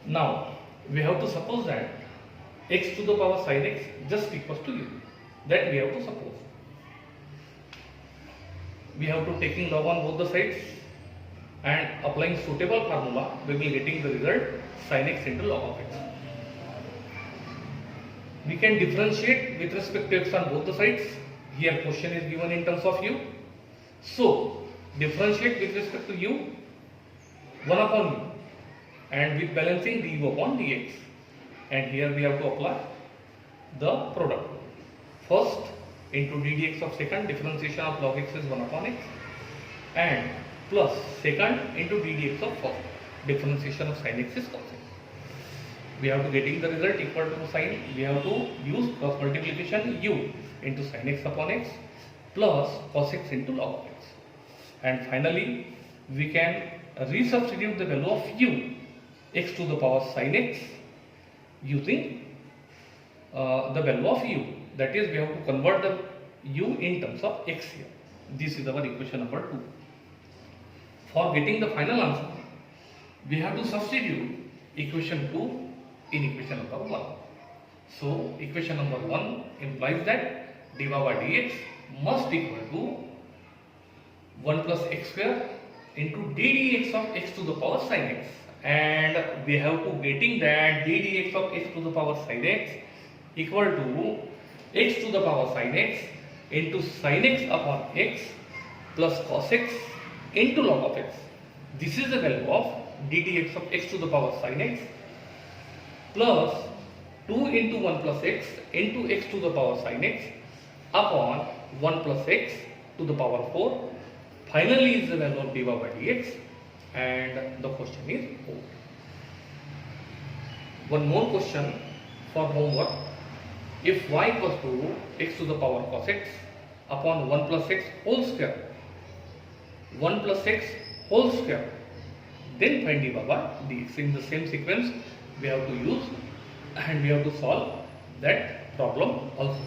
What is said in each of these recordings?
Now we have to suppose that x to the power sin x just equals to u. That we have to suppose. We have to taking log on both the sides and applying suitable formula, we will be getting the result sin x into log of x. We can differentiate with respect to x on both the sides. Here question is given in terms of u. So differentiate with respect to u 1 upon u and with balancing du upon dx. And here we have to apply the product. First into ddx of second, differentiation of log x is 1 upon x, and plus second into ddx of first, differentiation of sin x is cos x. We have to getting the result equal to sin, we have to use cross multiplication u into sin x upon x plus cos x into log of x. And finally we can resubstitute the value of u, x to the power sin x, using the value of u. That is, we have to convert the u in terms of x here. This is our equation number 2. For getting the final answer, we have to substitute equation 2 in equation number 1. So equation number 1 implies that dy by dx must equal to 1 plus x square into ddx of x to the power sin x, and we have to getting that ddx of x to the power sin x equal to x to the power sin x into sin x upon x plus cos x into log of x. This is the value of ddx of x to the power sin x plus 2 into 1 plus x into x to the power sin x upon 1 plus x to the power 4. Finally is the value of dy by dx, and the question is over. One more question for homework. If y equals to x to the power cos x upon 1 plus x whole square, 1 plus x whole square, then find dy by dx. In the same sequence we have to use and we have to solve that problem also.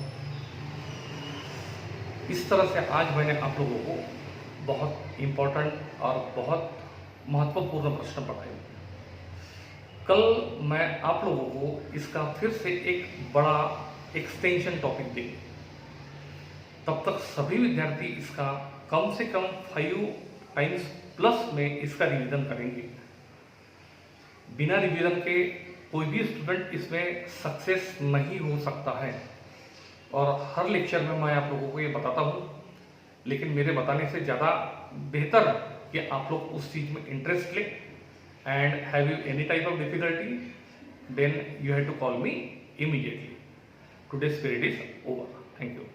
इस तरह से आज मैंने आप लोगों को बहुत important और बहुत महत्वपूर्ण प्रश्न पढ़ाए। कल मैं आप लोगों को इसका फिर से एक बड़ा एक्सटेंशन टॉपिक देंगे। तब तक सभी विद्यार्थी इसका कम से कम 5 टाइम्स प्लस में इसका रिवीजन करेंगे। बिना रिवीजन के कोई भी स्टूडेंट इसमें सक्सेस नहीं हो सकता है, और हर लेक्चर में मैं आप लोगों को ये बताता हूँ, लेकिन मेरे बताने से ज़्यादा बेहतर कि आप लोग उस चीज़ में इंटरेस्ट लें। And have you any type of difficulty, then you have to call me immediately. Today's period is over. Thank you.